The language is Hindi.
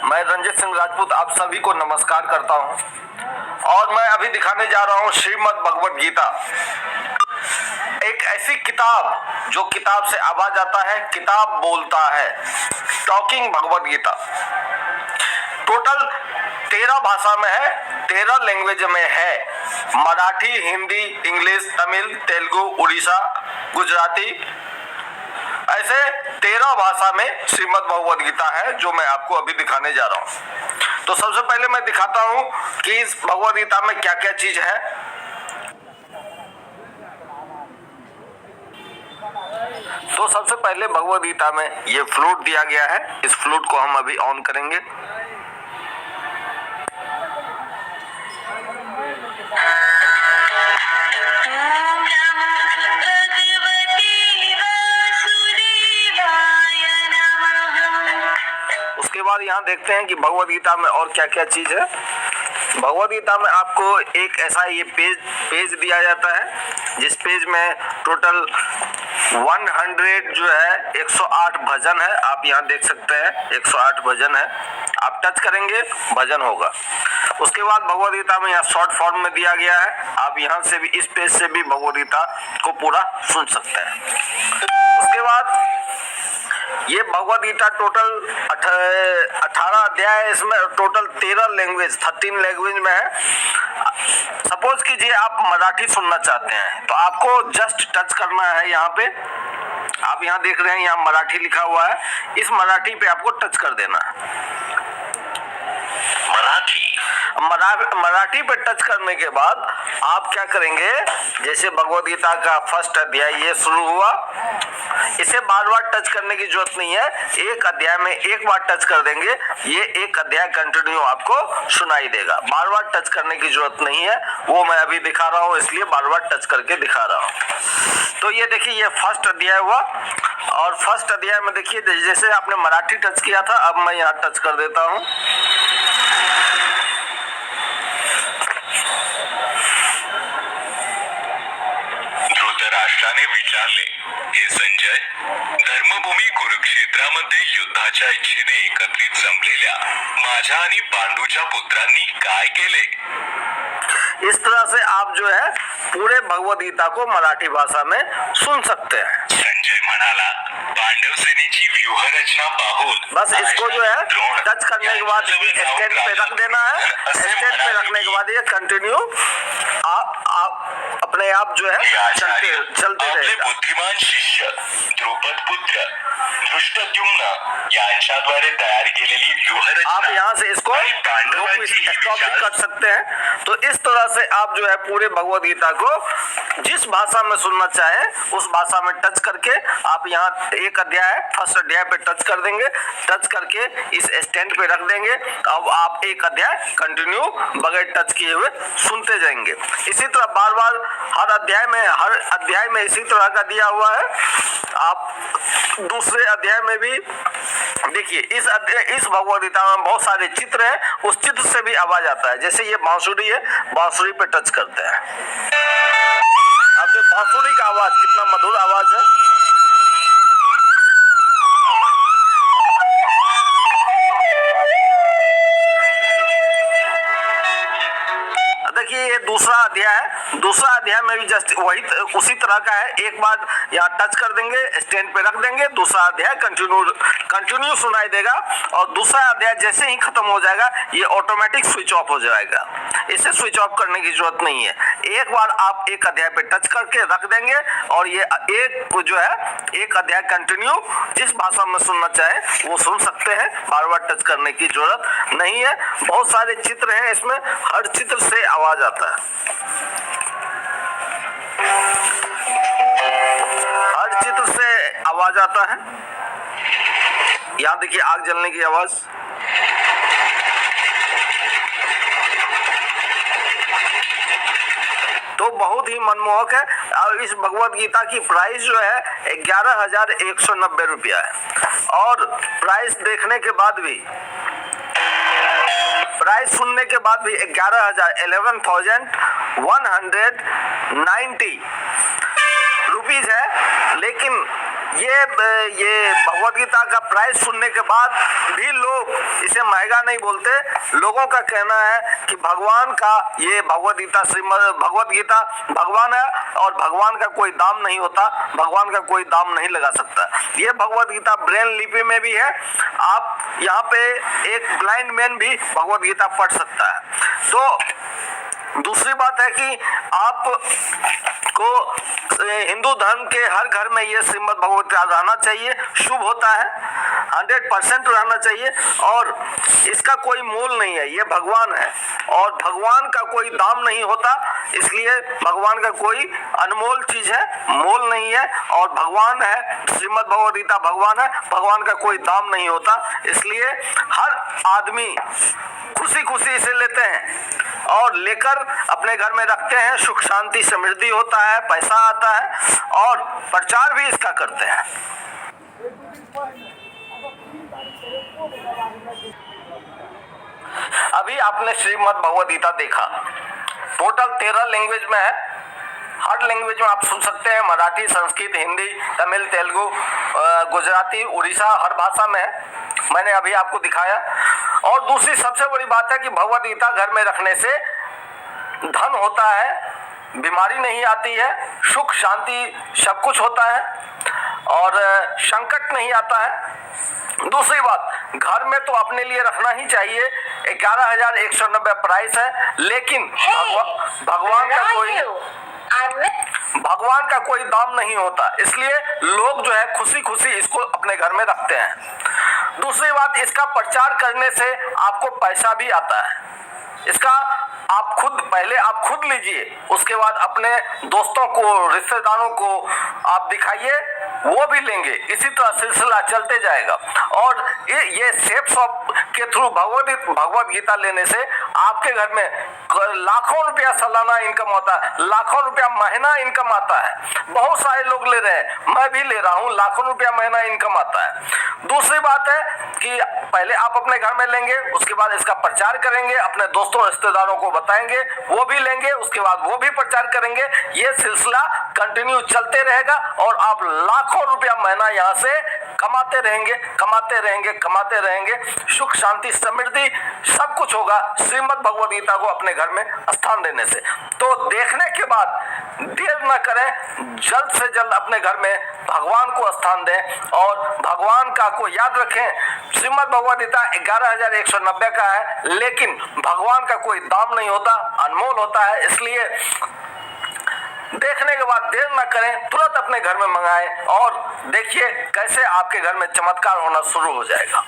मैं रंजित सिंह राजपूत आप सभी को नमस्कार करता हूं और मैं अभी दिखाने जा रहा हूं श्रीमद् भगवद गीता, एक ऐसी किताब जो किताब से आवाज आता है, किताब बोलता है, टॉकिंग भगवद गीता। टोटल 13 भाषा में है, 13 लैंग्वेज में है, मराठी, हिंदी, इंग्लिश, तमिल, तेलुगु, उड़ीसा, गुजराती, ऐसे 13 भाषा में श्रीमद् भगवद गीता है जो मैं आपको अभी दिखाने जा रहा हूं। तो सबसे पहले मैं दिखाता हूं कि इस भगवद गीता में क्या क्या चीज है। तो सबसे पहले भगवद गीता में ये फ्लूट दिया गया है, इस फ्लूट को हम अभी ऑन करेंगे। उसके बाद यहाँ देखते हैं कि भगवद गीता में और क्या क्या चीज है। भगवद गीता में आपको एक ऐसा ये पेज दिया जाता है जिस पेज में टोटल 100 जो है 108 भजन है। आप यहाँ देख सकते हैं 108 भजन है, आप टच करेंगे भजन होगा। उसके बाद भगवद गीता में यहाँ शॉर्ट फॉर्म में दिया गया है, आप यहाँ से भी इस पेज से भी भगवद गीता को पूरा सुन सकते हैं। उसके बाद ये भगवद गीता टोटल 18 अध्याय है, इसमें टोटल 13 लैंग्वेज में है। सपोज कीजिए आप मराठी सुनना चाहते हैं तो आपको जस्ट टच करना है यहाँ पे। आप यहाँ देख रहे हैं यहाँ मराठी लिखा हुआ है, इस मराठी पे आपको टच कर देना है। मराठी पे टच करने के बाद आप क्या करेंगे, जैसे भगवद गीता का फर्स्ट अध्याय ये शुरू हुआ, इसे बार बार टच करने की जरूरत नहीं है, एक अध्याय में एक बार टच कर देंगे, ये एक अध्याय कंटिन्यू आपको सुनाई देगा। बार बार टच करने की जरूरत नहीं है, वो मैं अभी दिखा रहा हूँ इसलिए बार बार टच करके दिखा रहा हूँ। तो ये देखिए ये फर्स्ट अध्याय हुआ और फर्स्ट अध्याय में देखिए जैसे आपने मराठी टच किया था, अब मैं यहाँ टच कर देता हूँ। धृतराष्ट्राने विचारले, हे संजय, धर्मभूमी कुरुक्षेत्रामध्ये युद्धाच्या इच्छेने एकत्रित जमलेल्या माझ्या आणि पांडूच्या पुत्रांनी काय केले? इस तरह से आप जो है पूरे भगवद गीता को मराठी भाषा में सुन सकते हैं। संजय म्हणाला, पांडव सेनेची व्यूहरचना पाहून बस इसको जो है टच करने के बाद स्टैंड पे रख देना है। स्टैंड पे रखने के बाद ये कंटिन्यू आप अपने आप जो है चलते रहेगा। बुद्धिमान शिष्य द्रुपद पुत्र धृष्टद्युम्न यांच्याद्वारे तयार केलेली व्यूहरचना आप यहाँ से इसको स्टॉप भी कर सकते हैं। तो इस तरह से आप जो है पूरे भगवद गीता को जिस भाषा में सुनना चाहें उस भाषा में टच करके आप यहाँ एक अध्याय फर्स्ट अध्याय पे टच कर देंगे, टच करके इस स्टैंड पे रख देंगे। अब आप एक अध्याय कंटिन्यू बगैर टच किए हुए सुनते जाएंगे। इसी तरह बार बार हर अध्याय में इसी तरह का दिया हुआ है। आप दूसरे अध्याय में भी देखिए इस भगवद गीता में बहुत सारे चित्र हैं, उस चित्र से भी आवाज आता है। जैसे ये बांसुरी है, बांसुरी पे टच करते हैं, अब बांसुरी का आवाज कितना मधुर आवाज है। देखिए ये दूसरा अध्याय है, दूसरा अध्याय में भी जस्ट वही उसी तरह का है। एक बार यहाँ टच कर देंगे, स्टैंड पे रख देंगे, दूसरा अध्याय कंटिन्यू सुनाई देगा और दूसरा अध्याय जैसे ही खत्म हो जाएगा ये ऑटोमेटिक स्विच ऑफ हो जाएगा। इसे स्विच ऑफ करने की जरूरत नहीं है। एक बार आप एक अध्याय पे टच करके रख देंगे और ये एक जो है एक अध्याय कंटिन्यू जिस भाषा में सुनना चाहे वो सुन सकते हैं, बार बार टच करने की जरूरत नहीं है। बहुत सारे चित्र हैं इसमें, हर चित्र से आवाज आता है, हर चित्र से आवाज आता है। यहाँ देखिए आग जलने की आवाज, तो बहुत ही मनमोहक है। और इस भगवद गीता की प्राइस जो है 11,190 रुपया है और प्राइस देखने के बाद भी, प्राइस सुनने के बाद भी 11,190 रुपीज है। लेकिन ये भगवद गीता का प्राइस सुनने के बाद भी लोग इसे महंगा नहीं बोलते। लोगों का कहना है कि भगवान का ये भगवद गीता, श्रीमद् भगवद गीता भगवान है और भगवान का कोई दाम नहीं होता, भगवान का कोई दाम नहीं लगा सकता। ये भगवद गीता ब्रेन लिपि में भी है, आप यहाँ पे एक ब्लाइंड मैन भी भगवद गीता पढ़ सकता है। तो दूसरी बात है कि आप को हिंदू धर्म के हर घर में ये श्रीमद् भगवद गीता रहना चाहिए, शुभ होता है, 100% रहना चाहिए और इसका कोई मोल नहीं है। ये भगवान है और भगवान का कोई दाम नहीं होता, इसलिए भगवान का कोई अनमोल चीज है, मोल नहीं है और भगवान है, श्रीमद् भगवद गीता भगवान है, भगवान का कोई दाम नहीं होता, इसलिए हर आदमी खुशी खुशी इसे लेते हैं और लेकर अपने घर में रखते हैं। सुख शांति समृद्धि होता है, पैसा आता है और प्रचार भी इसका करते हैं। अभी आपने श्रीमद् भगवद गीता देखा, टोटल 13 लैंग्वेज में है। हर लैंग्वेज में आप सुन सकते हैं, मराठी, संस्कृत, हिंदी, तमिल, तेलुगु, गुजराती, उड़ीसा, हर भाषा में है। मैंने अभी आपको दिखाया। और दूसरी सबसे बड़ी बात है कि भगवद गीता घर में रखने से धन होता है, बीमारी नहीं आती है, सुख शांति सब कुछ होता है और संकट नहीं आता है। दूसरी बात, घर में तो अपने लिए रखना ही चाहिए। 11,190 प्राइस है, लेकिन भगवान का कोई दाम नहीं होता, इसलिए लोग जो है खुशी खुशी इसको अपने घर में रखते हैं। दूसरी बात, इसका प्रचार करने से आपको पैसा भी आता है। इसका आप खुद लीजिए, उसके बाद अपने दोस्तों को, रिश्तेदारों को आप दिखाइए, वो भी लेंगे। इसी तरह सिलसिला चलते जाएगा और ये सेफ शॉप के थ्रू भगवद गीता लेने से आपके घर में लाखों रुपया सालाना इनकम होता है, लाखों रुपया महीना इनकम आता है। बहुत सारे लोग ले रहे हैं, मैं भी ले रहा हूँ, लाखों रुपया महीना इनकम आता है। दूसरी बात है कि पहले आप अपने घर में लेंगे, उसके बाद इसका प्रचार करेंगे, अपने दोस्तों रिश्तेदारों को बताएंगे, वो भी लेंगे, उसके बाद वो भी प्रचार करेंगे। ये सिलसिला कंटिन्यू चलते रहेगा और आप लाखों रुपया महीना यहाँ से कमाते रहेंगे। सुख शांति समृद्धि सब कुछ होगा श्रीमद् भगवद गीता को अपने घर में स्थान देने से। तो देखने के बाद देर न करें, जल्द से जल्द अपने घर में भगवान को स्थान दें और भगवान का को याद रखें। श्रीमद् भगवद गीता 11,190 का है, लेकिन भगवान का कोई दाम नहीं होता, अनमोल होता है, इसलिए देखने के बाद देर न करें, तुरंत अपने घर में मंगाएं और देखिए कैसे आपके घर में चमत्कार होना शुरू हो जाएगा।